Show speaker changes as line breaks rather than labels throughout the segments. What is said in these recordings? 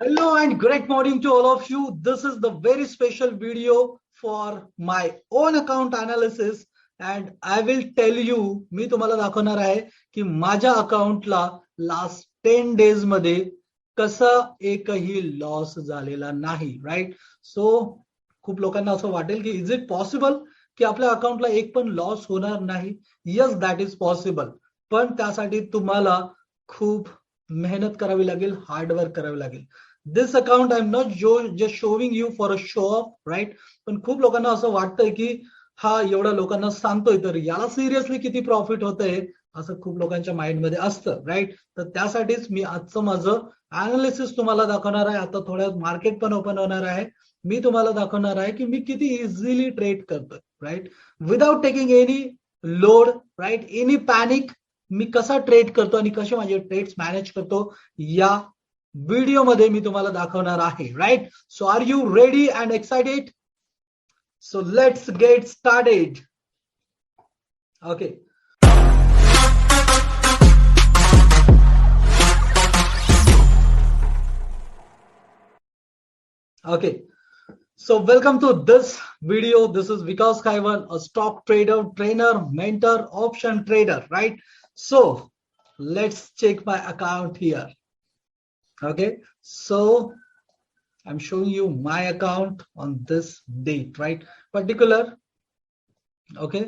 Hello and great morning to all of you. This is the very special video for my own account analysis and I will tell you मी तुम्हाला दाखवणार आहे की माझ्या अकाउंटला last 10 days मध्ये कसा एकही लॉस झालेला नाही. राईट. सो खूप लोकांना असं वाटेल की इज इट पॉसिबल की आपल्या अकाउंटला एक पण लॉस होणार नाही. Yes, that is possible. पण त्यासाठी तुम्हाला खूप मेहनत करावी लागेल, हार्डवर्क करावी लागेल. This account I am not just showing you for a show off. Right. पण खूप लोकांना असं वाटतंय की हा एवढ्या लोकांना सांगतोय तर याला सिरियसली किती प्रॉफिट होतंय असं खूप लोकांच्या माइंड मध्ये असतं. राईट. तर त्यासाठीच मी आजचं माझं अनालिसिस तुम्हाला दाखवणार आहे. आता थोड्यात मार्केट पण ओपन होणार आहे. मी तुम्हाला दाखवणार आहे की मी किती इझिली ट्रेड करतोय. Right. Without taking any load. Right. Any panic. मी कसा ट्रेड करतो आणि कसे माझे ट्रेड्स मॅनेज करतो या व्हिडिओ मध्ये मी तुम्हाला दाखवणार आहे. Right. So are you ready and excited? So let's get started. Okay. Okay, so welcome to this video. This is Vikas Kaivan, a stock trader, trainer, mentor, option trader, right? So let's check my account here. Okay, so I'm showing you my account on this date, right? Particular. Okay,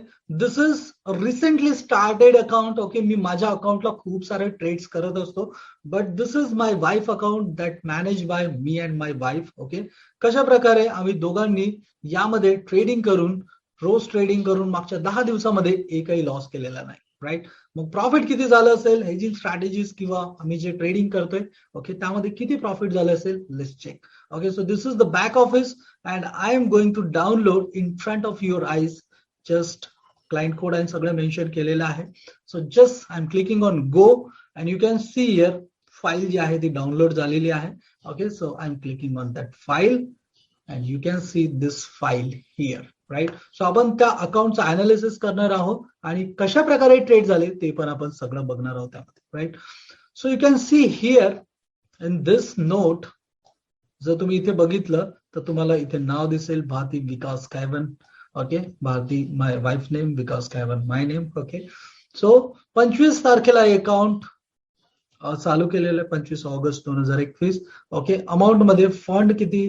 this is recently started account. Okay, मी माझ्या अकाउंटला खूप सारे trades करत असतो, but this is my wife account that manage by me and my wife. Okay, कशा प्रकारे आम्ही दोघांनी यामध्ये ट्रेडिंग करून, रोज ट्रेडिंग करून मागच्या 10 दिवसामध्ये एकही लॉस केलेला नाही. राईट. मग प्रॉफिट किती झालं असेल, हेजिंग स्ट्रॅटेजीज किंवा आम्ही जे ट्रेडिंग करतोय, ओके, त्यामध्ये किती प्रॉफिट झालं असेल, let's check. Okay, so this is the back office and I am going to download in front of your eyes. Just client code आणि सगळं मेन्शन केलेलं आहे. So just I am clicking on go and you can see here file जी आहे ती download झालेली आहे. Okay, so I am clicking on that file and you can see this file here. Right. So आपण त्या अकाउंटचं analysis करणार आहोत आणि कशा प्रकारे ट्रेड झाले ते पण आपण सगळं बघणार आहोत त्यामध्ये. Right. So you can see here in this note. जर तुम्ही इथे बघितलं तर तुम्हाला इथे नाव दिसेल, Bharti Vikas Kaivan. Okay, Bharti my wife name, Vikas Kaivan my name. Okay, so 25 तारखेला अकाउंट चालू केलेलं आहे, 25 ऑगस्ट 2021. ओके, अमाऊंट मध्ये फंड किती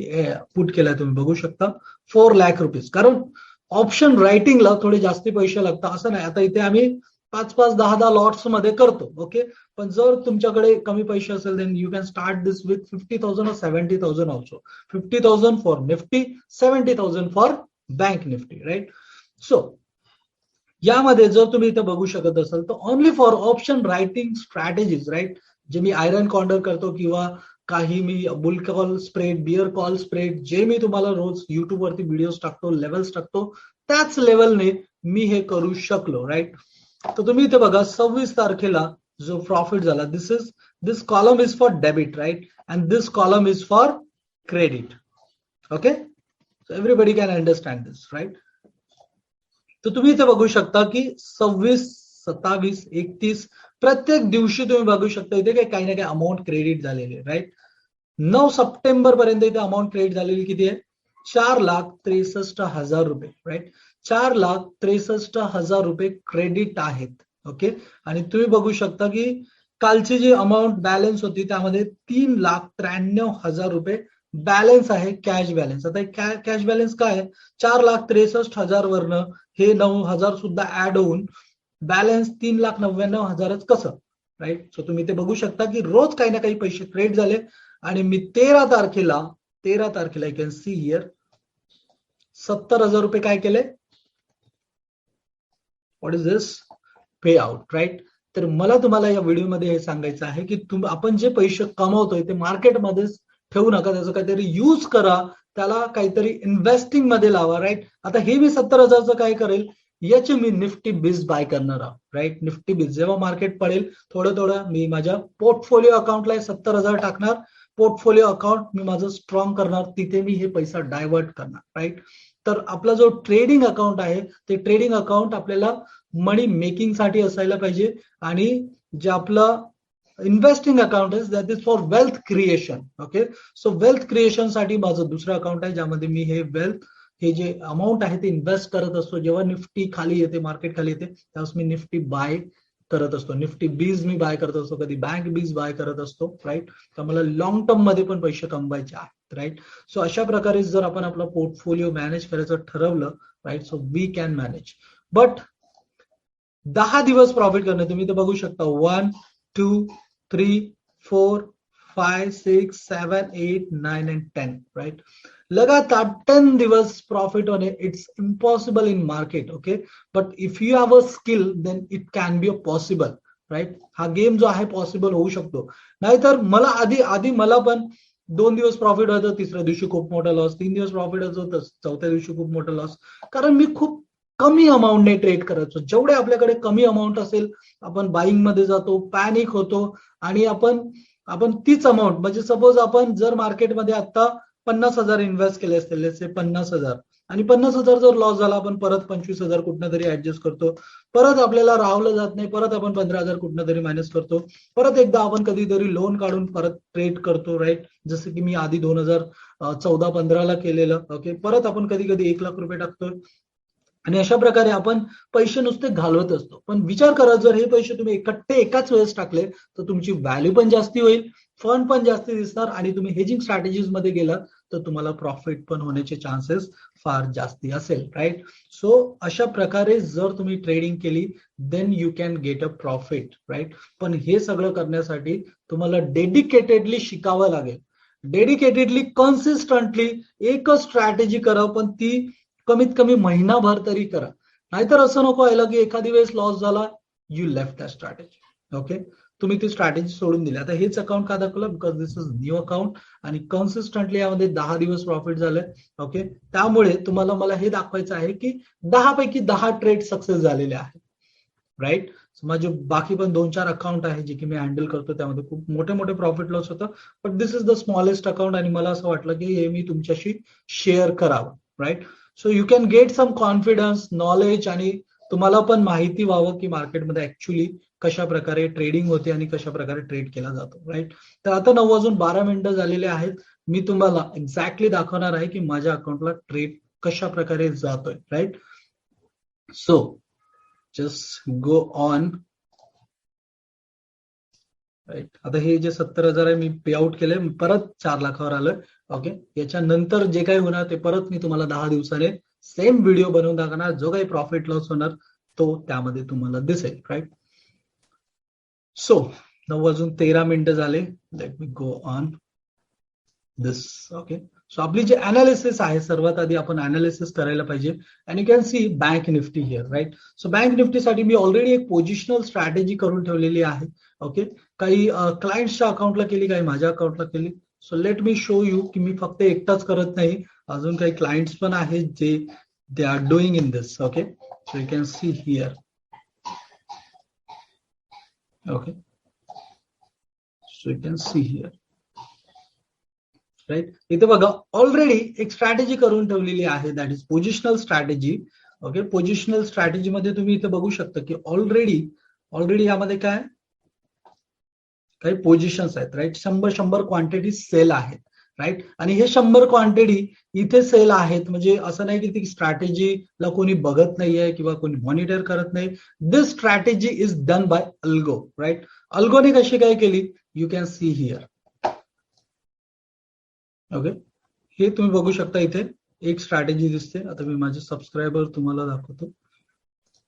पुट केलाय तुम्ही बघू शकता, 4 लाख रुपीज. कारण ऑप्शन रायटिंगला थोडे जास्ती पैसे लागतात असं नाही. आता इथे आम्ही 5-5, 10-10 लॉट्स मध्ये करतो. ओके, पण जर तुमच्याकडे कमी पैसे असेल then you can start this with 50,000 or 70,000 also. 50,000 for Nifty, 70,000 for bank Nifty. Right. So यामध्ये जर तुम्ही इथे बघू शकत असाल तर only for option writing strategies. Right. जे मी आयरन कॉर्नर करतो किंवा काही मी bull call spread, bear call spread, जे मी तुम्हाला रोज युट्यूब वरती व्हिडिओज टाकतो, लेवल्स टाकतो, त्याच लेवलने मी हे करू शकलो. राईट. तर तुम्ही इथे बघा 26 तारखेला जो प्रॉफिट झाला, this column is for debit. Right. And this column is for credit. Okay, so everybody can understand this, right? तर तुम्ही इथे बघू शकता की 26, 27, 31 प्रत्येक दिवशी तुम्ही बघू शकता इथे काही ना काही अमाऊंट क्रेडिट झालेली आहे. राईट. 9 सप्टेंबर पर्यंत इथे अमाऊंट क्रेडिट झालेली किती आहे, 4,63,000 रुपये. राईट. 4,63,000 रुपये क्रेडिट आहेत. ओके, आणि तुम्ही बघू शकता की कालची जी अमाऊंट बॅलन्स होती त्यामध्ये 3,93,000 रुपये बॅलन्स आहे, कॅश बॅलन्स. आता कॅश बॅलन्स काय आहे, 4,63,000 वरनं हे 9,000 सुद्धा ऍड होऊन बॅलन्स 3,99,000 कसं. राईट. सो तुम्ही ते बघू शकता की रोज काही ना काही पैसे क्रेडिट झाले. आणि मी 13 तारखेला यू कॅन सी हिअर 70,000 रुपये काय केले, what is this, pay out. Right. तर मला तुम्हाला या व्हिडिओमध्ये हे सांगायचं आहे की आपण जे पैसे कमवतोय ते मार्केटमध्येच ठेवू नका, त्याचं काहीतरी यूज करा, त्याला काहीतरी इन्व्हेस्टिंग मध्ये लावा. राईट. आता हे मी 70,000चं काय करेल, याचे मी निफ्टी बीज बाय करणार आहोत. राईट. निफ्टी बीज जेव्हा मार्केट पडेल थोडं थोडं मी माझ्या पोर्टफोलिओ अकाउंटला 70,000 टाकणार. पोर्टफोलिओ अकाउंट मी माझं स्ट्रॉंग करणार, तिथे मी हे पैसा डायव्हर्ट करणार. राईट. तर आपला जो ट्रेडिंग अकाउंट आहे ते ट्रेडिंग अकाउंट आपल्याला मनी मेकिंग साठी असायला पाहिजे. आणि जे आपलं investing account is that is for wealth creation. Okay, so wealth creation साठी माझं दुसरं अकाउंट आहे ज्यामध्ये मी हे वेल्थ हे जे अमाऊंट आहे ते इन्व्हेस्ट करत असतो. जेव्हा निफ्टी खाली येते, मार्केट खाली येते, त्यावेळेस मी निफ्टी बाय करत असतो. निफ्टी बीज मी बाय करत असतो, कधी बँक बीज बाय करत असतो. राईट, तर मला लॉंग टर्म मध्ये पण पैसे कमवायचे आहेत. राईट, सो अशा प्रकारे जर आपण आपला पोर्टफोलिओ मॅनेज करायचं ठरवलं, right, so we can manage. But 10 दिवस प्रॉफिट करणे, तुम्ही ते बघू शकता 1 2 3 4 5 6 7 8 9 and 10. राईट, लगातार 10 दिवस प्रॉफिट होणे it's impossible in market. Okay, but if you have a skill then it can be a possible. Right, हा गेम जो आहे पॉसिबल होऊ शकतो. नाहीतर मला आधी मला पण 2 दिवस प्रॉफिट व्हायचं, तिसऱ्या दिवशी खूप मोठा लॉस, 3 दिवस प्रॉफिट व्हायचं, चौथ्या दिवशी खूप मोठा लॉस. कारण मी खूप कमी अमाऊंटने ट्रेड करायचो. जेवढे आपल्याकडे कमी अमाऊंट असेल आपण बाईंग मध्ये जातो, पॅनिक होतो आणि आपण तीच अमाऊंट, म्हणजे सपोज आपण जर मार्केटमध्ये आता 50,000 इन्व्हेस्ट केले असतील, 50,000, आणि 50,000 जर लॉस झाला, आपण परत 25,000 कुठनं तरी ऍडजस्ट करतो, परत आपल्याला राहवलं जात नाही, परत आपण 15,000 कुठनं तरी मायनस करतो, परत एकदा आपण कधीतरी लोन काढून परत ट्रेड करतो. राईट, जसं की मी आधी 2014-15 ला केलेलं. ओके, परत आपण कधी कधी 1 लाख रुपये टाकतोय आणि अशा प्रकारे आपण पैसे नुसते घालवत असतो. पण विचार करा, जर हे पैसे तुम्ही एकट्टे एकाच वेळेस टाकले तर तुमची व्हॅल्यू पण जास्ती होईल, फंड पण जास्ती दिसणार, आणि तुम्ही हेजिंग स्ट्रॅटेजीज मध्ये गेलात तर तुम्हाला प्रॉफिट पण होण्याचे चान्सेस फार जास्ती असेल. राईट, सो अशा प्रकारे जर तुम्ही ट्रेडिंग केली then you can get a profit. Right, पण हे सगळं करण्यासाठी तुम्हाला डेडिकेटेडली शिकावं लागेल. डेडिकेटेडली, कन्सिस्टंटली एकच स्ट्रॅटेजी करा, पण ती कमीत कमी महिनाभर तरी करा. नाहीतर असं नको व्हायला की एखादी वेळेस लॉस झाला, you left that strategy. Okay, तुम्ही ती स्ट्रॅटेजी सोडून दिली. आता हेच अकाउंट का दाखवलं, because this is new account आणि कन्सिस्टंटली यामध्ये 10 दिवस प्रॉफिट झाले. ओके, त्यामुळे तुम्हाला मला हे दाखवायचं आहे की 10 पैकी 10 ट्रेड सक्सेस झालेले आहेत. राईट, माझे बाकी पण 2-4 अकाउंट आहे जे की मी हँडल करतो, त्यामध्ये खूप मोठे मोठे प्रॉफिट लॉस होतं, but this is the smallest account आणि मला असं वाटलं की हे मी तुमच्याशी शेअर करावं. Right, so you can get some confidence, knowledge, आणि तुम्हाला पण माहिती व्हावं की मार्केटमध्ये ऍक्च्युली कशा प्रकारे ट्रेडिंग होते आणि कशा प्रकारे ट्रेड केला जातो. राईट, तर आता 9:12 झालेले आहेत. मी तुम्हाला एक्झॅक्टली दाखवणार आहे की माझ्या अकाउंटला ट्रेड कशा प्रकारे जातोय. Right, so just go on. Right, आता हे जे 70,000 आहे मी पे आउट केले, परत 4 लाखावर आलोय. ओके, याच्यानंतर जे काही होणार ते परत मी तुम्हाला 10 दिवसाने सेम व्हिडिओ बनवून दाखवणार. जो काही प्रॉफिट लॉस होणार तो त्यामध्ये तुम्हाला दिसेल. राईट, सो 9:13 झाले. Let me go on this. Okay, so आपली जे अनालिसिस आहे, सर्वात आधी आपण अनालिसिस करायला पाहिजे. And you can see bank Nifty here. Right, so bank निफ्टीसाठी मी ऑलरेडी एक पोझिशनल स्ट्रॅटेजी करून ठेवलेली आहे. ओके, काही क्लायंट्सच्या अकाउंटला केली, काही माझ्या अकाउंटला केली. So let me show you की मी फक्त एकटाच करत नाही, अजून काही क्लायंट्स पण आहेत जे they are doing in this. Okay, so you can see here. Okay, so you can see here. Right, इथे बघा ऑलरेडी एक स्ट्रॅटेजी करून ठेवलेली आहे, that is positional strategy. Okay, positional strategy मध्ये तुम्ही इथे बघू शकता की ऑलरेडी यामध्ये काय काही पोझिशन्स आहेत. राईट, 100 क्वांटिटी सेल आहेत. राईट, आणि हे 100 क्वांटिटी इथे सेल आहेत, म्हणजे असं नाही की ती स्ट्रॅटेजीला कोणी बघत नाहीये किंवा कोणी मॉनिटर करत नाही. This strategy is done by algo. Right, अल्गोने कशी काय केली, you can see here. Okay, हे तुम्ही बघू शकता, इथे एक स्ट्रॅटेजी दिसते. आता मी माझे सबस्क्रायबर तुम्हाला दाखवतो.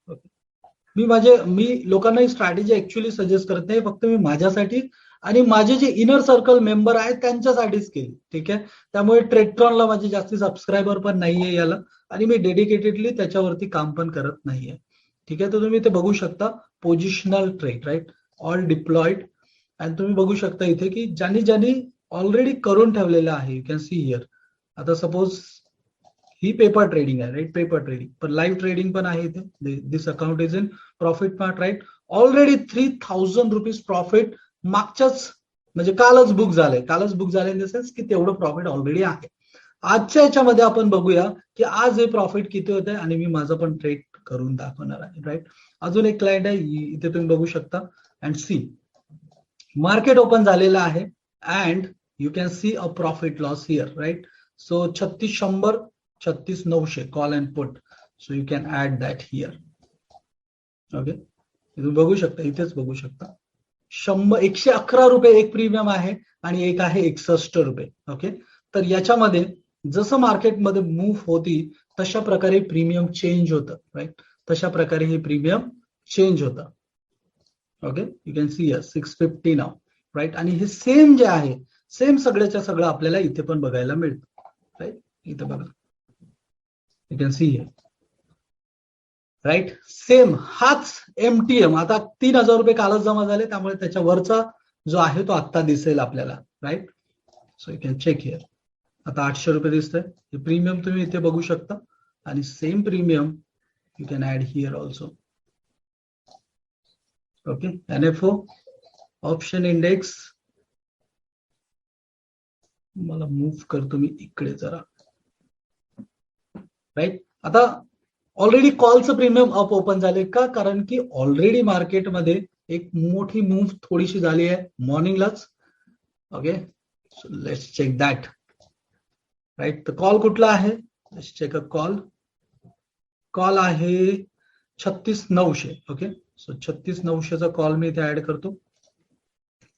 ओके, मी लोकांना ही स्ट्रॅटेजी ऍक्च्युअली सजेस्ट करत नाही, फक्त मी माझ्यासाठी आणि माझे जे इनर सर्कल मेंबर आहेत त्यांच्यासाठीच केली. ठीक आहे, त्यामुळे ट्रेडट्रॉनला माझे जास्ती सबस्क्रायबर पण नाहीये याला, आणि मी डेडिकेटेडली त्याच्यावरती काम पण करत नाहीये. ठीक आहे, तर तुम्ही इथे बघू शकता positional trade. Right, all deployed. आणि तुम्ही बघू शकता इथे की ज्यांनी ऑलरेडी करून ठेवलेलं आहे, यू कॅन सी हिअर. आता सपोज ही पेपर ट्रेडिंग आहे. राईट, पेपर ट्रेडिंग, पण लाईव्ह ट्रेडिंग पण आहे इथे. This account is in profit part. Right, already 3,000 rupees profit मागच्याच, म्हणजे कालच बुक झाले इन द सेन्स की तेवढं प्रॉफिट ऑलरेडी आहे. आजच्या याच्यामध्ये आपण बघूया की आज हे प्रॉफिट किती होत आहे, आणि मी माझं पण ट्रेड करून दाखवणार आहे. राईट, अजून एक क्लायंट आहे, इथे तुम्ही बघू शकता. अँड सी मार्केट ओपन झालेलं आहे and you can see a profit loss here, right. So 3600, 36900 call and put. So you can add that here. Okay, तुम्ही बघू शकता, इथेच बघू शकता. 111 रुपये एक प्रीमियम आहे आणि एक आहे 61 रुपये. ओके, तर याच्यामध्ये जसं मार्केटमध्ये मूव्ह होती तशा प्रकारे प्रीमियम चेंज होतं, राईट. तशा प्रकारे हे प्रीमियम चेंज होतं. Okay, you can see 650 now, right. आणि हे सेम जे आहे, सेम सगळ्याच्या सगळं आपल्याला इथे पण बघायला मिळतं, राईट. इथे बघा, you can see here, right. Same हाच MTM आता 3000 रुपये कालच जमा झाले, त्यामुळे त्याच्यावरचा जो आहे तो आत्ता दिसेल आपल्याला, right. So you can check here. आता 800 रुपये दिसतंय. हे प्रीमियम तुम्ही इथे बघू शकता आणि same premium you can add here also. Okay, NFO option index मला मूव्ह करतो मी इकडे जरा, राईट. आता ऑलरेडी कॉलचं प्रीमियम अप ओपन झाले का, कारण की ऑलरेडी मार्केटमध्ये एक मोठी मूव्ह थोडीशी झाली आहे मॉर्निंगलाच. Okay, so let's check that, right. तर कॉल कुठला आहे, let's check a call. Call आहे 36900. ओके, सो 36900चा कॉल मी इथे ऍड करतो,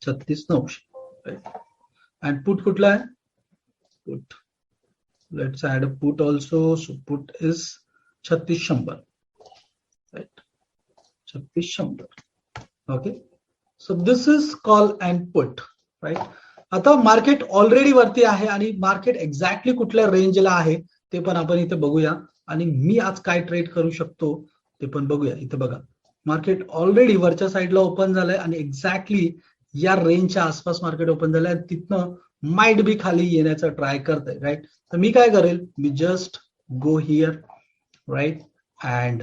36900, राईट. अँड पुट कुठला आहे, put, let's add a put also. So put is 3600, right, 3600. Okay, so this is call and put, right. आता मार्केट ऑलरेडी वरती आहे आणि मार्केट एक्झॅक्टली कुठल्या रेंजला आहे ते पण आपण इथे बघूया आणि मी आज काय ट्रेड करू शकतो ते पण बघूया. इथे बघा, मार्केट ऑलरेडी वरच्या साईडला ओपन झालंय आणि एक्झॅक्टली या रेंजच्या आसपास मार्केट ओपन झालंय आणि तिथनं माइट बी खाली येण्याचा ट्राय करतंय, राईट. तर मी काय करेल, मी just go here, right, and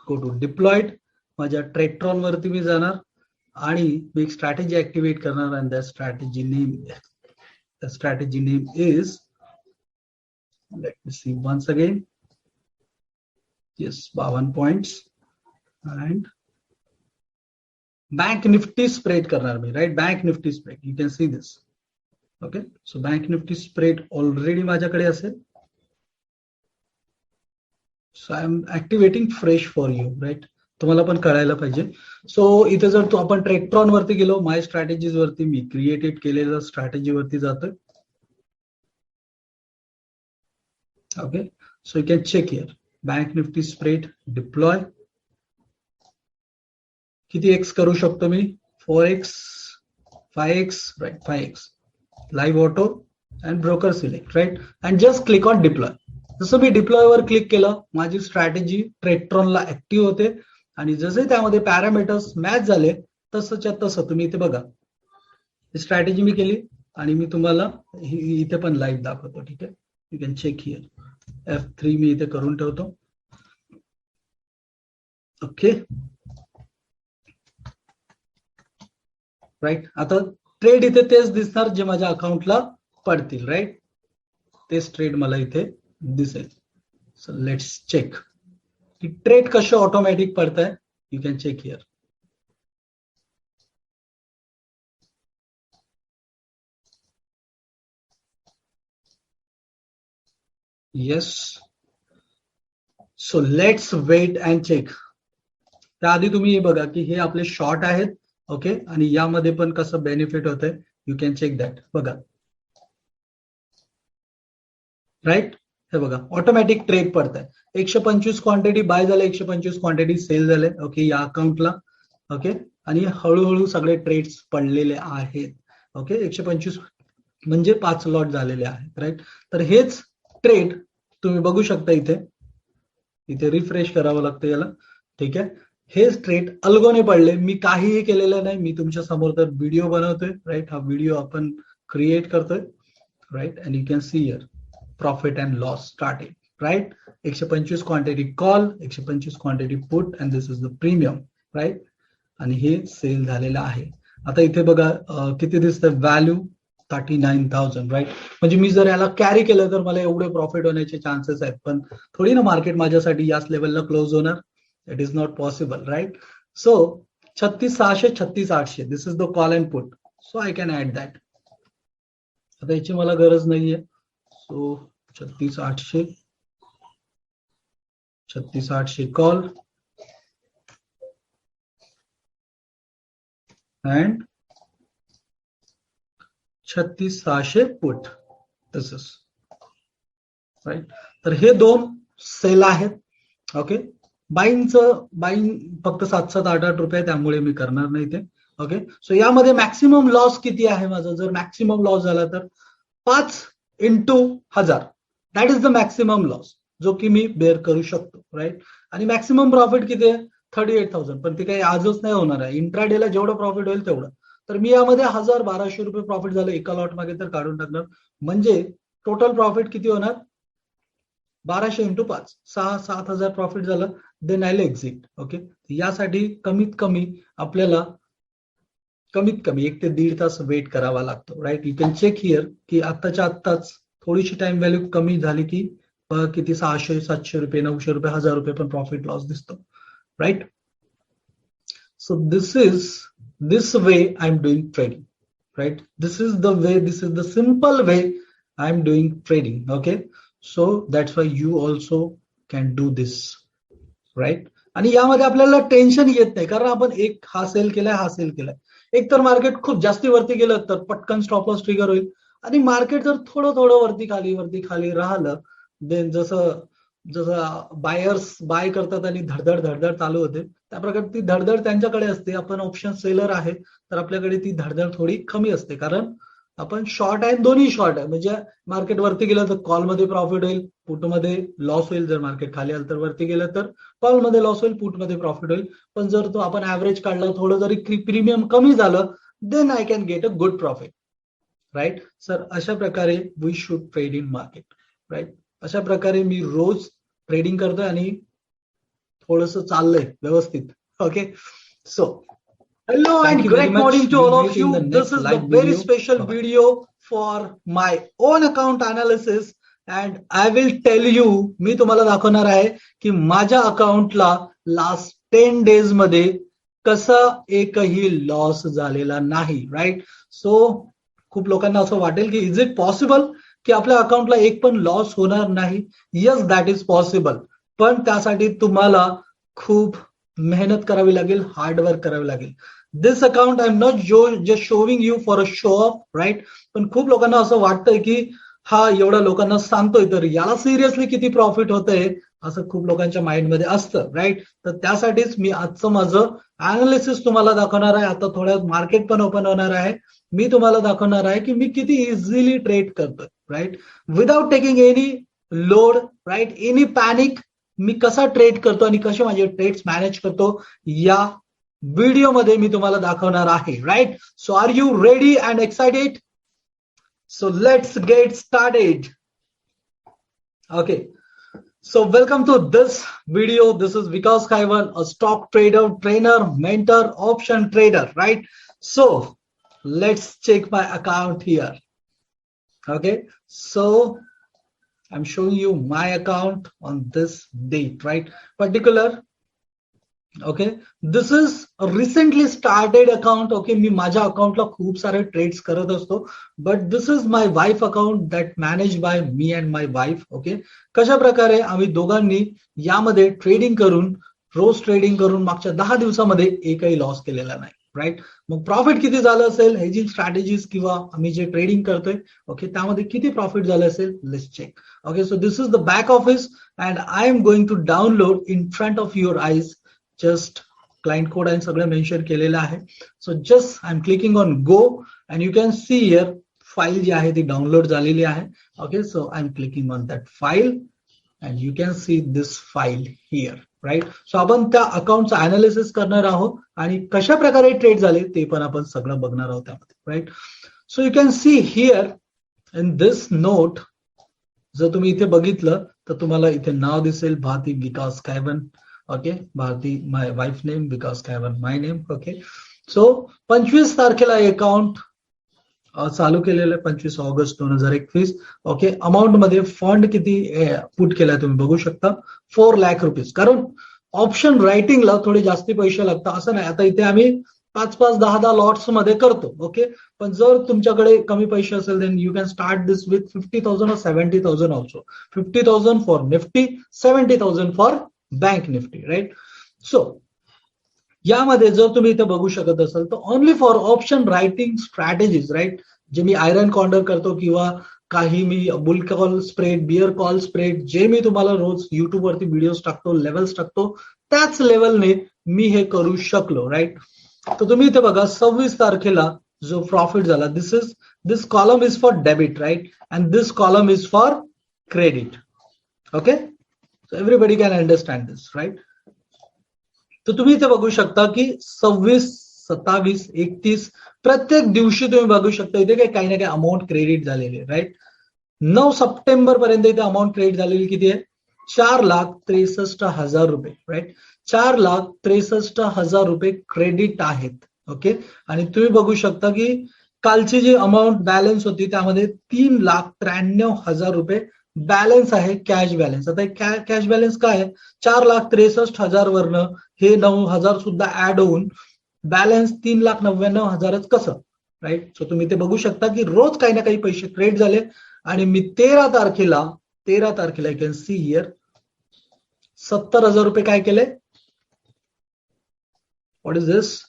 go to deployed. माझ्या ट्रेडट्रॉन वरती मी जाणार आणि मी एक स्ट्रॅटेजी ऍक्टिव्हेट करणार आणि the strategy name is, let me see once again, yes, 52 points and bank Nifty spread करणार मी, right. Bank Nifty spread, you can see this. Okay, so bank Nifty spread already माझ्याकडे असेल. So I am activating fresh for you, right. तुम्हाला पण कळायला पाहिजे. So इथे जर तू आपण ट्रेडट्रॉन वरती गेलो, माय स्ट्रॅटेजीज वरती मी क्रिएटेड केलेल्या स्ट्रॅटेजी वरती जातोय. Okay, so you can check here, bank Nifty spread deploy. किती एक्स करू शकतो मी, 4x, 5x, right, 5x. Live auto and broker select, right, and just click on deploy. जसं मी डिप्लॉय वर क्लिक केलं, माझी स्ट्रॅटेजी ट्रेडट्रॉनला ऍक्टिव्ह होते आणि जसे त्यामध्ये पॅरामीटर्स मॅच झाले तसंच्या तसं तुम्ही इथे बघा, स्ट्रॅटेजी मी केली आणि मी तुम्हाला इथे पण लाईव्ह दाखवतो, ठीक आहे. You can check here. F3 मी इथे करून ठेवतो. Okay, right. आता ट्रेड इथे तेच दिसणार जे माझ्या अकाउंटला पडतील, राईट. तेच ट्रेड मला इथे दिसेल. सो लेट्स चेक की ट्रेड कसे ऑटोमॅटिक पडताय. You can check here. Yes, so let's wait and check. त्याआधी तुम्ही हे बघा की हे आपले शॉर्ट आहेत. ओके, आणि यामध्ये पण कसं बेनिफिट होतंय, यू कॅन चेक दॅट. बघा, राईट, हे बघा ऑटोमॅटिक ट्रेड पडत आहे. 125 क्वांटिटी बाय झाले, 125 क्वांटिटी सेल झाले, ओके, या अकाउंटला. ओके, आणि हळूहळू सगळे ट्रेड्स पडलेले आहेत. ओके, 125 म्हणजे 5 लॉट झालेले आहेत, राईट. तर हेच ट्रेड तुम्ही बघू शकता इथे. इथे रिफ्रेश करावं लागतं याला, ठीक आहे. हेच ट्रेड अल्गोने पडले, मी काहीही केलेलं नाही. मी तुमच्या समोर तर व्हिडिओ बनवतोय, राईट. हा व्हिडिओ आपण क्रिएट करतोय, right. And you can see here profit and loss starting, right. 125 quantity call, 125 quantity put, and this is the premium, right. आणि हे सेल झालेलं आहे. आता इथे बघा किती दिसतं व्हॅल्यू, 39,000, राईट. म्हणजे मी जर याला कॅरी केलं तर मला एवढे प्रॉफिट होण्याचे चान्सेस आहेत, पण थोडी ना मार्केट माझ्यासाठी याच लेवलला क्लोज होणार. It is not possible, right. So 36,600, 36,800, this is the call and put. So I can add that. आता याची मला गरज नाहीये. So 36800 36800 call and 36600 put. तसंच राईट. तर हे दोन सेल आहेत. ओके. बाईंग फक्त 7-8 रुपये, त्यामुळे मी करणार नाही ते. ओके. सो यामध्ये मॅक्सिमम लॉस किती आहे माझा? जर मॅक्सिमम लॉस झाला तर 5 × 1000 that is the maximum loss जो की मी बेअर करू शकतो. राईट. आणि मॅक्सिमम प्रॉफिट किती आहे? 38,000. पण ते काही आजच नाही होणार आहे. इंट्राडेला जेवढं प्रॉफिट होईल तेवढं. तर मी यामध्ये 1200 रुपये प्रॉफिट झालं एका लॉट मागे तर काढून टाकणार. म्हणजे टोटल प्रॉफिट किती होणार? 1200 × 5 6,000 प्रॉफिट झालं. Then I will exit. Okay. यासाठी कमीत कमी आपल्याला 1 ते 1.5 तास वेट करावा लागतो. Right. You can check here की आत्ताच्या आत्ताच थोडीशी टाइम व्हॅल्यू कमी झाली की किती 600-700 रुपये 900 रुपये 1000 रुपये पण प्रॉफिट लॉस दिसतो. Right. So this way I'm doing trading. Right. This is the simple way I'm doing trading. Okay. So that's why you also can do this. Right. आणि यामध्ये आपल्याला टेन्शन येत नाही कारण आपण एक हा सेल केलाय. एक तर मार्केट खूप जास्ती वरती गेलं तर पटकन स्टॉप लॉस ट्रिगर होईल. आणि मार्केट जर थोडं वरती खाली राहिलं देन जसं बायर्स बाय करतात आणि धडधड चालू होते त्या प्रकारे ती धडधड त्यांच्याकडे असते. आपण ऑप्शन सेलर आहे तर आपल्याकडे ती धडधड थोडी कमी असते कारण आपण शॉर्ट आहे, दोन्ही शॉर्ट आहे. म्हणजे मार्केट वरती गेलं तर कॉलमध्ये प्रॉफिट होईल, पुटमध्ये लॉस होईल. जर मार्केट खाली आलं तर वरती गेलं तर कॉलमध्ये लॉस होईल, पुटमध्ये प्रॉफिट होईल. पण जर तो आपण ऍव्हरेज काढला थोडं जरी प्रीमियम कमी झालं then I can get a good profit. Right. Sir अशा प्रकारे we should trade in market. Right. अशा प्रकारे मी रोज ट्रेडिंग करतोय आणि थोडंसं चाललंय व्यवस्थित. Okay. So hello and great morning to all of you. This is the very special video for my own account analysis and I will tell you, मी तुम्हाला दाखवणार आहे की माझ्या अकाउंटला लास्ट 10 days मध्ये कसा एकही लॉस झालेला नाही. राईट. सो खूप लोकांना असं वाटेल की इज इट पॉसिबल की आपल्या अकाउंटला एक पण लॉस होणार नाही? Yes, that is possible. पण त्यासाठी तुम्हाला खूप मेहनत करावी लागेल, हार्डवर्क करावी लागेल. This account I am not just showing you for a show off. Right. पण खूप लोकांना असं वाटतंय की हा एवढ्या लोकांना सांगतोय तर याला सिरियसली किती प्रॉफिट होतंय असं खूप लोकांच्या माइंडमध्ये असतं. राईट. तर त्यासाठीच मी आजचं माझं अनालिसिस तुम्हाला दाखवणार आहे. आता थोड्यात मार्केट पण ओपन होणार आहे. मी तुम्हाला दाखवणार आहे की मी किती इझिली ट्रेड करतोय. Right. Without taking any load. Right. Any panic. मी कसा ट्रेड करतो आणि कसे माझे ट्रेड्स मॅनेज करतो या व्हिडिओमध्ये मी तुम्हाला दाखवणार आहे. Right. So are you ready and excited? So let's get started. Okay. So welcome to this video. This is Vikas Khaivan, a stock trader, trainer, mentor, option trader, right? So let's check my account here. Okay. So I'm showing you my account on this date, right? Particular. Okay. This is a recently started account. Okay. मी माझ्या अकाउंटला खूप सारे trades करत असतो. But this is my wife account that manage by me and my wife. Okay. कशा प्रकारे आम्ही दोघांनी यामध्ये ट्रेडिंग करून रोज ट्रेडिंग करून मागच्या 10 दिवसामध्ये एकही लॉस केलेला नाही. राईट. मग प्रॉफिट किती झालं असेल, हेजिंग स्ट्रॅटेजीज किंवा आम्ही जे ट्रेडिंग करतोय ओके त्यामध्ये किती प्रॉफिट झालं असेल, let's check. Okay. So this is the back office and I am going to download in front of your eyes. Just client code आणि सगळं मेन्शन केलेलं आहे. So just I am clicking on go and you can see here file जी आहे ती download झालेली आहे. Okay. So I am clicking on that file and you can see this file here. Right. So आपण त्या अकाउंटचं analysis करणार आहोत आणि कशा प्रकारे ट्रेड झाले ते पण आपण सगळं बघणार आहोत त्यामध्ये. Right. So you can see here in this note. जर तुम्ही इथे बघितलं तर तुम्हाला इथे नाव दिसेल Bharti Vikas Khaiwan. Okay. Bharti my wife name, Vikas Khaiwan my name. Okay. So 25 तारखेला अकाउंट चालू केलेलं आहे 25 ऑगस्ट 2021. ओके. अमाऊंट मध्ये फंड किती पुट केलाय तुम्ही बघू शकता 4 लाख रुपीज. कारण ऑप्शन रायटिंगला थोडे जास्ती पैसे लागतात असं नाही. आता इथे आम्ही 5-5, 10-10 लॉट्स मध्ये करतो. ओके, पण जर तुमच्याकडे कमी पैसे असेल then you can start this with 50,000 or 70,000 also. 50,000 for Nifty, 70,000 for bank Nifty, right. So यामध्ये जर तुम्ही इथे बघू शकत असाल तर only for option writing strategies, right, जे मी आयरन कॉर्नर करतो किंवा काही मी bull call spread, bear call spread, जे मी तुम्हाला रोज युट्यूब वरती व्हिडिओज टाकतो, लेवल्स टाकतो, त्याच लेवलने मी हे करू शकलो, राईट. तर तुम्ही इथे बघा 26 तारखेला जो प्रॉफिट झाला, this column is for debit, right, and this column is for credit. Okay, so everybody can understand this, right. तर तुम्ही इथे बघू शकता की 26, 27, 31 प्रत्येक दिवशी तुम्ही बघू शकता इथे काही ना काही अमाऊंट क्रेडिट झालेली आहे, राईट. 9 सप्टेंबर पर्यंत इथे अमाऊंट क्रेडिट झालेली किती आहे? 4,63,000 रुपये, राईट. 4,63,000 रुपये क्रेडिट आहेत. ओके, आणि तुम्ही बघू शकता की कालची जी अमाऊंट बॅलन्स होती त्यामध्ये 3,93,000 रुपये बॅलन्स आहे, कॅश बॅलन्स. आता कॅश बॅलन्स काय आहे? 4,63,000 वरनं हे 9,000 सुद्धा ऍड होऊन बॅलन्स 3,99,000च कसं, राईट. सो तुम्ही ते बघू शकता की रोज काही ना काही पैसे क्रेडिट झाले. आणि मी 13 तारखेला यू कॅन सी हिअर 70,000 रुपये काय केले? What is this?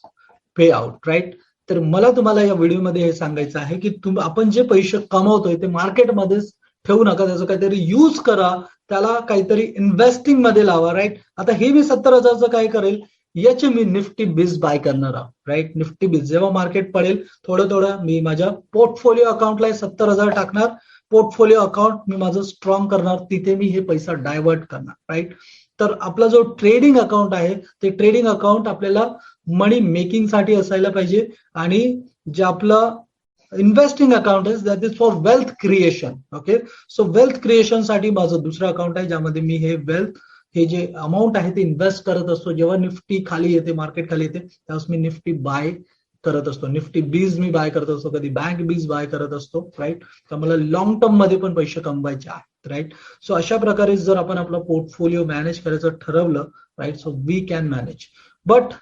Pay out, right. तर मला तुम्हाला या व्हिडिओमध्ये हे सांगायचं आहे की आपण जे पैसे कमवतोय ते मार्केटमध्येच ठेवू नका, त्याचं काहीतरी यूज करा, त्याला काहीतरी इन्व्हेस्टिंग मध्ये लावा, राईट. आता हे मी 70,000चं काय करेल, याचे मी निफ्टी बीज बाय करणार आहोत, राईट. निफ्टी बीज जेव्हा मार्केट पडेल थोडं मी माझ्या पोर्टफोलिओ अकाउंटला 70,000 टाकणार. पोर्टफोलिओ अकाउंट मी माझं स्ट्रॉंग करणार, तिथे मी हे पैसा डायव्हर्ट करणार, राईट. तर आपला जो ट्रेडिंग अकाउंट आहे ते ट्रेडिंग अकाउंट आपल्याला मनी मेकिंग साठी असायला पाहिजे. आणि जे आपलं investing account is that is for wealth creation. Okay, so wealth creation साठी माझं दुसरं अकाउंट आहे ज्यामध्ये मी हे जे अमाऊंट आहे ते इन्व्हेस्ट करत असतो. जेव्हा निफ्टी खाली येते, मार्केट खाली येते, त्यावेळेस मी निफ्टी बाय करत असतो, निफ्टी बीज मी बाय करत असतो, कधी बँक बीज बाय करत असतो, राईट. तर मला लॉंग टर्म मध्ये पण पैसे कमवायचे आहेत, राईट. सो अशा प्रकारे जर आपण आपला पोर्टफोलिओ मॅनेज करायचं ठरवलं, right, so we can manage. But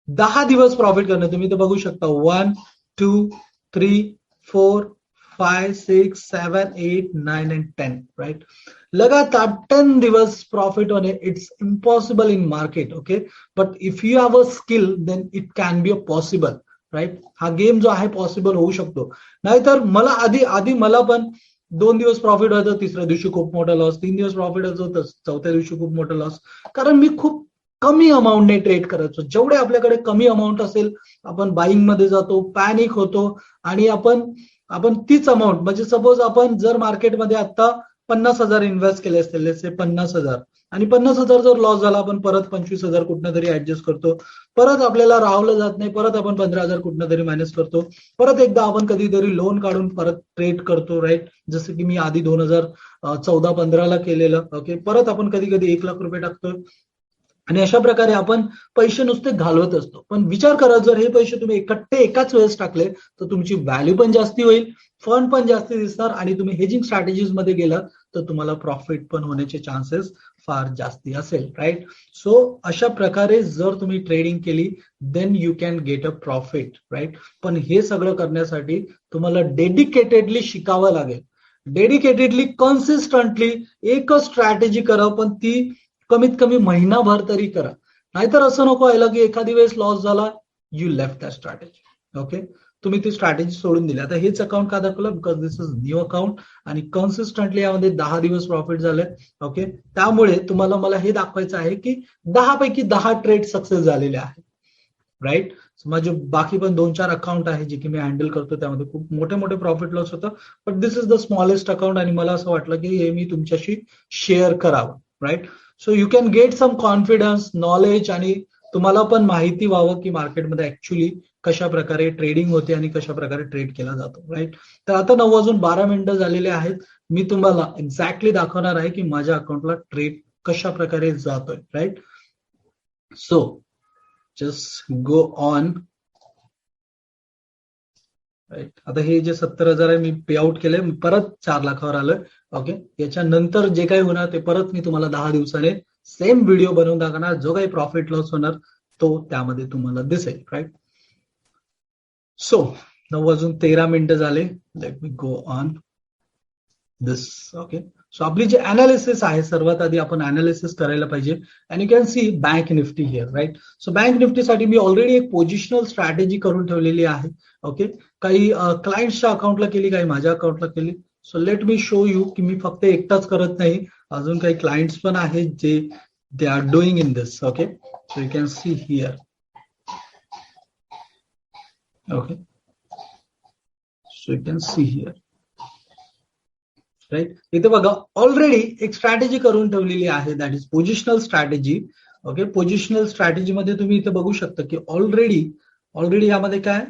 10 दिवस प्रॉफिट करणं, तुम्ही तर बघू शकता 1, 2, 3, 4, 5, 6, 7, 8, 9 and 10, राईट. लगातार 10 दिवस प्रॉफिट होणे it's impossible in market. Okay, but if you have a skill then it can be a possible, right. हा गेम जो आहे पॉसिबल होऊ शकतो. नाहीतर मला आधी मला पण 2 दिवस प्रॉफिट व्हायचं, तिसऱ्या दिवशी खूप मोठा लॉस, 3 दिवस प्रॉफिट व्हायचं, चौथ्या दिवशी खूप मोठा लॉस. कारण मी खूप कमी अमाऊंटने ट्रेड करायचो. जेवढे आपल्याकडे कमी अमाऊंट असेल आपण बाईंग मध्ये जातो, पॅनिक होतो आणि आपण तीच अमाऊंट, म्हणजे सपोज आपण जर मार्केटमध्ये आता 50,000 इन्व्हेस्ट केले असतील, 50,000, आणि 50,000 जर लॉस झाला, आपण परत 25,000 कुठनं तरी ऍडजस्ट करतो, परत आपल्याला राहवलं जात नाही, परत आपण 15,000 कुठनं तरी मायनस करतो, परत एकदा आपण कधीतरी लोन काढून परत ट्रेड करतो, राईट. जसं की मी आधी 2014-15 केलेलं. ओके, परत आपण कधी 1 लाख रुपये टाकतो आणि अशा प्रकारे आपण पैसे नुसते घालवत असतो. पण विचार करा, जर हे पैसे तुम्ही इकट्ठे एकाच वेळेस टाकले तर तुमची व्हॅल्यू पण जास्ती होईल, फंड पण जास्ती दिसणार, आणि तुम्ही हेजिंग स्ट्रॅटेजीज मध्ये गेलात तर तुम्हाला प्रॉफिट पण होण्याचे चान्सेस फार जास्ती असेल, राईट. सो अशा प्रकारे जर तुम्ही ट्रेडिंग केली then you can get a profit, right. पण हे सगळं करण्यासाठी तुम्हाला डेडिकेटेडली शिकावं लागेल, डेडिकेटेडली, कन्सिस्टंटली एकच स्ट्रॅटेजी करा, पण ती कमीत कमी महिनाभर तरी करा. नाहीतर असं नको व्हायला की एखादी वेळेस लॉस झाला, you left that strategy. Okay, तुम्ही ती स्ट्रॅटेजी सोडून दिली. आता हेच अकाउंट का दाखवलं? Because this is new account आणि कन्सिस्टंटली यामध्ये 10 दिवस प्रॉफिट झाले. ओके, त्यामुळे तुम्हाला मला हे दाखवायचं आहे की 10 पैकी 10 ट्रेड सक्सेस झालेले आहेत, राईट. माझे बाकी पण 2-4 अकाउंट आहे जे की मी हँडल करतो, त्यामध्ये खूप मोठे प्रॉफिट लॉस होतं. But this is the smallest account आणि मला असं वाटलं की हे मी तुमच्याशी शेअर करावं, right. So you can get some confidence, knowledge, आणि तुम्हाला पण माहिती व्हावं की मार्केटमध्ये ऍक्च्युली कशा प्रकारे ट्रेडिंग होते आणि कशा प्रकारे ट्रेड केला जातो, राईट. तर आता 9:12 झालेले आहेत. मी तुम्हाला एक्झॅक्टली दाखवणार आहे की माझ्या अकाउंटला ट्रेड कशा प्रकारे जातोय, right. So just go on, right. आता हे जे 70,000 आहे मी पे आउट केले, परत 4 लाखावर आलं. ओके, याच्यानंतर जे काही होणार ते परत मी तुम्हाला 10 दिवसाने सेम व्हिडिओ बनवून दाखवणार. जो काही प्रॉफिट लॉस होणार तो त्यामध्ये तुम्हाला दिसेल, राईट. सो 9:13 झाले. Let me go on this. Okay, so आपली जे अनालिसिस आहे, सर्वात आधी आपण अनालिसिस करायला पाहिजे. And you can see bank Nifty here, right. So bank निफ्टीसाठी मी ऑलरेडी एक पोझिशनल स्ट्रॅटेजी करून ठेवलेली आहे. ओके, काही क्लायंट्सच्या अकाउंटला केली, काही माझ्या अकाउंटला केली. So let me show you की मी फक्त एकटाच करत नाही, अजून काही क्लायंट्स पण आहेत जे they are doing in this. Okay, so you can see here. Okay, so you can see here, right. इथे बघा ऑलरेडी एक स्ट्रॅटेजी करून ठेवलेली आहे, that is positional strategy. Okay, positional strategy मध्ये तुम्ही इथे बघू शकता की ऑलरेडी यामध्ये काय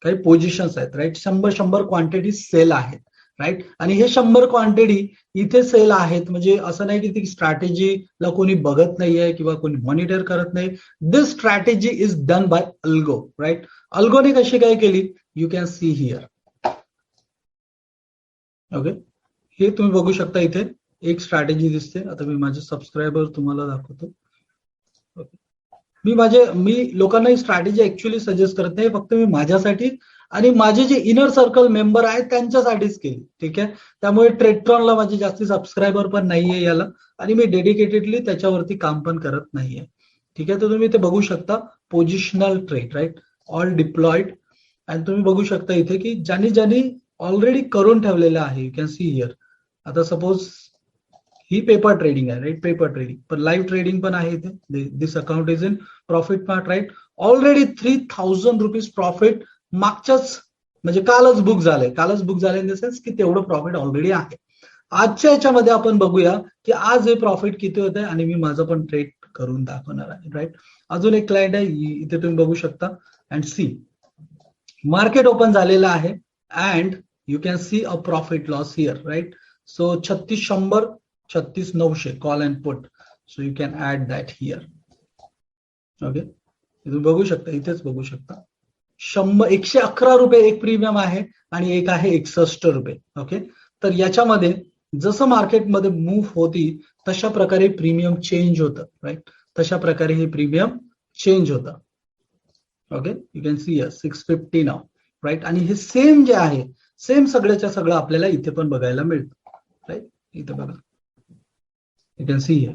काही पोझिशन्स आहेत, राईट. 100 क्वांटिटी सेल आहेत, राईट. आणि हे 100 क्वांटिटी इथे सेल आहेत, म्हणजे असं नाही की ती स्ट्रॅटेजीला कोणी बघत नाहीये किंवा कोणी मॉनिटर करत नाही. This strategy is done by algo, right. अल्गोने कशी काय केली, you can see here. Okay, हे तुम्ही बघू शकता, इथे एक स्ट्रॅटेजी दिसते. आता मी माझे सबस्क्रायबर तुम्हाला दाखवतो. मी लोकांना ही स्ट्रॅटेजी ऍक्च्युअली सजेस्ट करत नाही, फक्त मी माझ्यासाठी आणि माझे जे इनर सर्कल मेंबर आहेत त्यांच्यासाठीच केली, ठीक आहे. त्यामुळे ट्रेडट्रॉनला माझे जास्त सबस्क्रायबर पण नाहीये याला, आणि मी डेडिकेटेडली त्याच्यावरती काम पण करत नाहीये, ठीक आहे. तर तुम्ही इथे बघू शकता positional trade, right, all deployed. आणि तुम्ही बघू शकता इथे की ज्यांनी ऑलरेडी करून ठेवलेलं आहे, यू कॅन सी हिअर. आता सपोज ही पेपर ट्रेडिंग आहे, राईट, पेपर ट्रेडिंग, पण लाईव्ह ट्रेडिंग पण आहे इथे. This account is in profit part, right. Already 3000 rupees profit मागच्याच म्हणजे कालच बुक झाले इन द सेन्स की तेवढं प्रॉफिट ऑलरेडी आहे. आजच्या याच्यामध्ये आपण बघूया की आज हे प्रॉफिट किती होत आहे, आणि मी माझं पण ट्रेड करून दाखवणार आहे, राईट. अजून एक क्लायंट आहे, इथे तुम्ही बघू शकता. अँड सी मार्केट ओपन झालेलं आहे, and you can see a profit loss here, right. So 3600, 36,900 call and put. So you can add that here. Okay, तुम्ही बघू शकता, इथेच बघू शकता. 111 रुपये एक प्रीमियम आहे आणि एक आहे 61 रुपये. ओके, तर याच्यामध्ये जसं मार्केटमध्ये मूव्ह होती तशा प्रकारे प्रीमियम चेंज होतं, राईट. तशा प्रकारे हे प्रीमियम चेंज होतं. Okay, you can see 650 now, right. आणि हे सेम जे आहे, सेम सगळ्याच्या सगळं आपल्याला इथे पण बघायला मिळतं, राईट. इथे बघा, you can see here,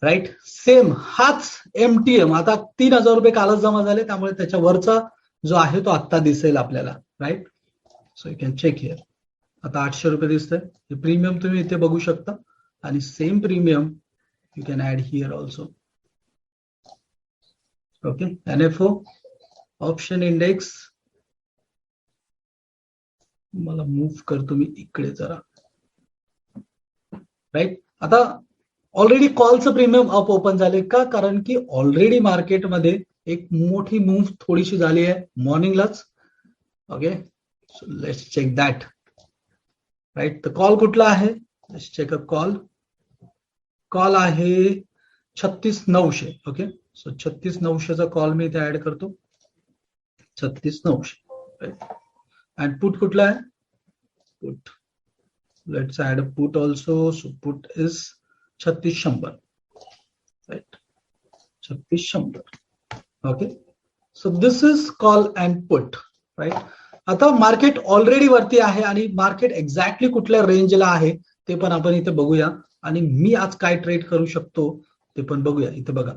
right. Same हाच MTM आता 3000 रुपये कालच जमा झाले, त्यामुळे त्याच्यावरचा जो आहे तो आत्ता दिसेल आपल्याला, right. So you can check here. आता 800 रुपये दिसतंय. हे प्रीमियम तुम्ही इथे बघू शकता, आणि same premium you can add here also. Okay, NFO option index, मला मूव्ह करतो मी इकडे जरा, राईट. आता ऑलरेडी कॉलचं प्रीमियम अप ओपन झाले का, कारण की ऑलरेडी मार्केटमध्ये एक मोठी मूव्ह थोडीशी झाली आहे मॉर्निंगलाच. Okay, so let's check that, right. तर कॉल कुठला आहे, लेट्स चेक अ कॉल आहे 36,900. ओके, सो 36,900चा कॉल मी इथे ऍड करतो, 36,900, राईट. अँड पुट कुठला आहे, put, let's add a put also. So put is 3600, right, 3600. Okay, so this is call and put, right. आता मार्केट ऑलरेडी वरती आहे, आणि मार्केट एक्झॅक्टली कुठल्या रेंजला आहे ते पण आपण इथे बघूया, आणि मी आज काय ट्रेड करू शकतो ते पण बघूया. इथे बघा,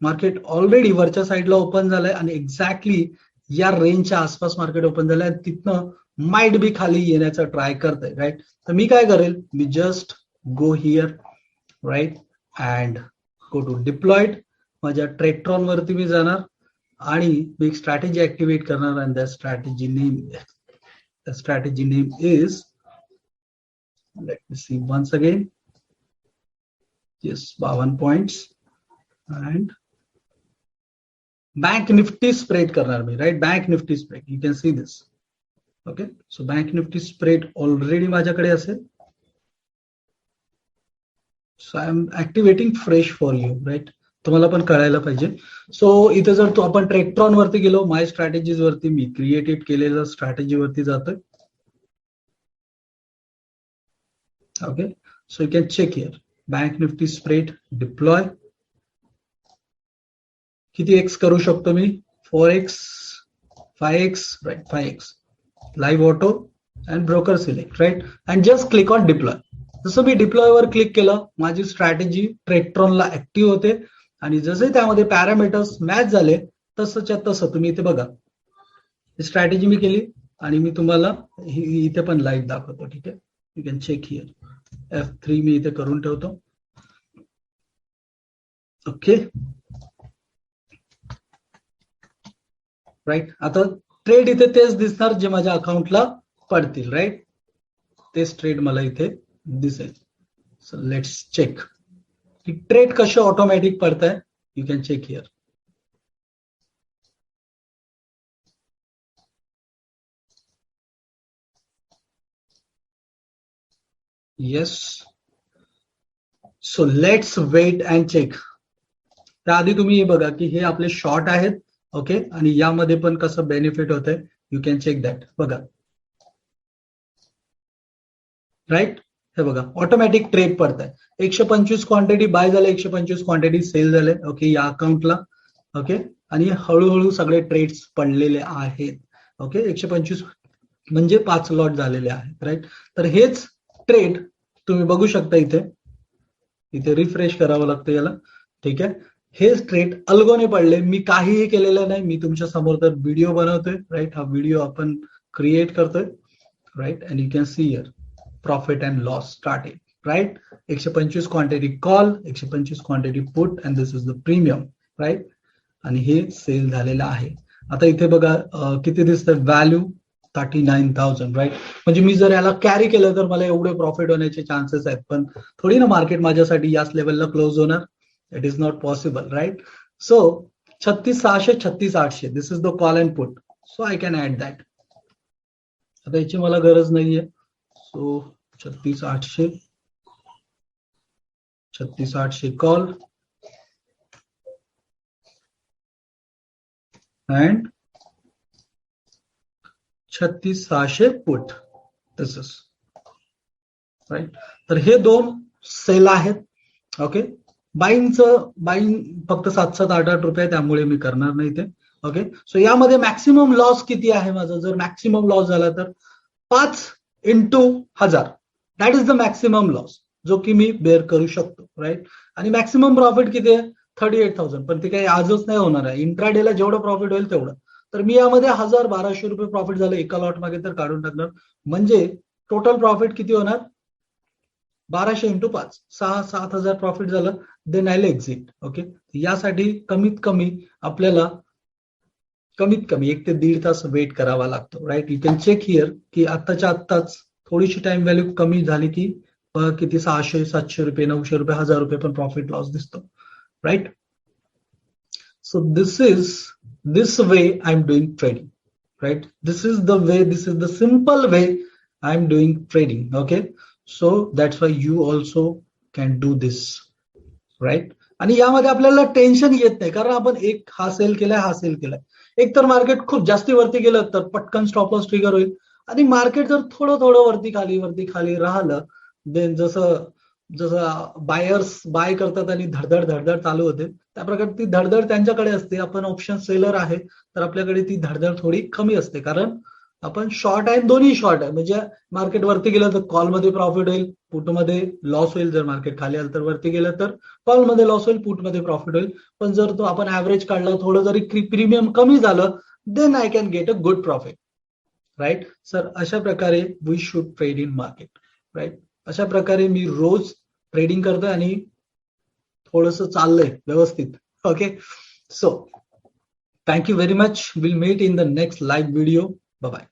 मार्केट ऑलरेडी वरच्या साईडला ओपन झालंय, आणि एक्झॅक्टली या रेंजच्या आसपास मार्केट ओपन झालंय, आणि तिथनं माइट बी खाली येण्याचा ट्राय करतंय, राईट. तर मी काय करेल, मी just go here, right, and go to deployed. माझ्या ट्रेडट्रॉन वरती मी जाणार, आणि मी एक स्ट्रॅटेजी ऍक्टिव्हेट करणार, आणि त्या strategy name is, let me see once again, yes, 52 points. And bank Nifty spread करणार मी, right. Bank Nifty spread, you can see this. Okay, so bank Nifty spread already माझ्याकडे असेल. So I am activating fresh for you, right. तुम्हाला पण कळायला पाहिजे. So इथे जर आपण ट्रेडट्रॉन वरती गेलो, माय स्ट्रॅटेजीज वरती, मी क्रिएटेड केलेल्या स्ट्रॅटेजी वरती जातोय. Okay, so you can check here, bank Nifty spread deploy, किती एक्स करू शकतो मी 4x 5x right 5x live auto and broker select right and just click on deploy. जसं मी डिप्लॉय वर क्लिक केलं माझी स्ट्रॅटेजी ट्रेडट्रॉनला ऍक्टिव्ह होते आणि जसे त्यामध्ये पॅरामीटर्स मॅच झाले तसंच्या तसं तुम्ही इथे बघा स्ट्रॅटेजी मी केली आणि मी तुम्हाला इथे पण लाईव्ह दाखवतो. ठीक आहे, you can check here. F3 मी इथे करून ठेवतो. Okay right. आता ट्रेड इथे तेच दिसणार जे माझ्या अकाउंटला पडतील राईट. तेच ट्रेड मला इथे दिसेल. सो लेट्स चेक की ट्रेड कसे ऑटोमॅटिक पडताय. You can check here. Yes. So let's wait and check. त्याआधी तुम्ही हे बघा की हे आपले शॉर्ट आहेत. ओके आणि यामध्ये पण कसं बेनिफिट होत आहे. You can check that. बघा राईट. हे बघा ऑटोमॅटिक ट्रेड पडत आहे. 125 क्वांटिटी बाय झाले 125 क्वांटिटी सेल झाले. ओके या अकाउंटला. ओके आणि हळूहळू सगळे ट्रेड्स पडलेले आहेत. ओके 125 म्हणजे 5 लॉट झालेले आहेत राईट. तर हेच ट्रेड तुम्ही बघू शकता इथे. इथे रिफ्रेश करावं लागतं याला. ठीक आहे. हेच ट्रेड अल्गोने पडले. मी काहीही केलेलं नाही. मी तुमच्या समोर तर व्हिडिओ बनवतोय राईट. हा व्हिडिओ आपण क्रिएट करतोय right and you can see here profit and loss started right. 125 quantity call 125 quantity put and this is the premium right. आणि हे सेल झालेलं आहे. आता इथे बघा किती दिसतं व्हॅल्यू 39,000 राईट. म्हणजे मी जर याला कॅरी केलं तर मला एवढे प्रॉफिट होण्याचे चान्सेस आहेत. पण थोडी ना मार्केट माझ्यासाठी याच लेवलला क्लोज होणार. It is not possible right. So 36,600 36,800 this is the call and put. So I can add that. आता याची मला गरज नाहीये. So 36,800 36,800 call and 36,600 put. This right. तर हे दोन सेल आहेत. ओके बाईंग फक्त 7-8 रुपये त्यामुळे मी करणार नाही ते. ओके सो यामध्ये मॅक्सिमम लॉस किती आहे माझा. जर मॅक्सिमम लॉस झाला तर 5 into 1000 that is the maximum loss जो की मी बेअर करू शकतो राईट. आणि मॅक्सिमम प्रॉफिट किती आहे 38,000. पण ते काही आजच नाही होणार आहे. इंट्राडेला जेवढं प्रॉफिट होईल तेवढं. तर मी यामध्ये 1,000-1,200 रुपये प्रॉफिट झालं एका लॉट मागे तर काढून टाकणार. म्हणजे टोटल प्रॉफिट किती होणार 1200 into 5 6,000-7,000 प्रॉफिट झालं. Then I exit. ओके यासाठी कमीत कमी आपल्याला 1 ते 1.5 तास वेट करावा लागतो right. You can check here की आत्ताच्या आत्ताच थोडीशी टाइम व्हॅल्यू कमी झाली की किती 600-700 रुपये 900 रुपये 1,000 रुपये पण प्रॉफिट लॉस दिसतो right. So this way I'm doing trading right. This is the simple way I'm doing trading. Okay so that's why you also can do this right. आणि यामध्ये आपल्याला टेन्शन येत नाही कारण आपण एक हा सेल केलाय. एक तर मार्केट खूप जास्ती वरती गेलं तर पटकन स्टॉप लॉस ट्रिगर होईल. आणि मार्केट जर थोडं वरती खाली राहिलं देन जसं बायर्स बाय करतात आणि धडधड चालू होते त्या प्रकारे ती धडधड त्यांच्याकडे असते. आपण ऑप्शन सेलर आहे तर आपल्याकडे ती धडधड थोडी कमी असते कारण आपण शॉर्ट आहे दोन्ही शॉर्ट आहे. म्हणजे मार्केट वरती गेलं तर कॉलमध्ये प्रॉफिट होईल पुटमध्ये लॉस होईल. जर मार्केट खाली आलं तर वरती गेलं तर कॉलमध्ये लॉस होईल पुटमध्ये प्रॉफिट होईल. पण जर तो आपण ऍव्हरेज काढला थोडं जरी प्रीमियम कमी झालं then I can get a good profit right. Sir अशा प्रकारे we should trade in market right. अशा प्रकारे मी रोज ट्रेडिंग करतोय आणि थोडस चाललंय व्यवस्थित. Okay so thank you very much. Will meet in the next live video. Bye bye.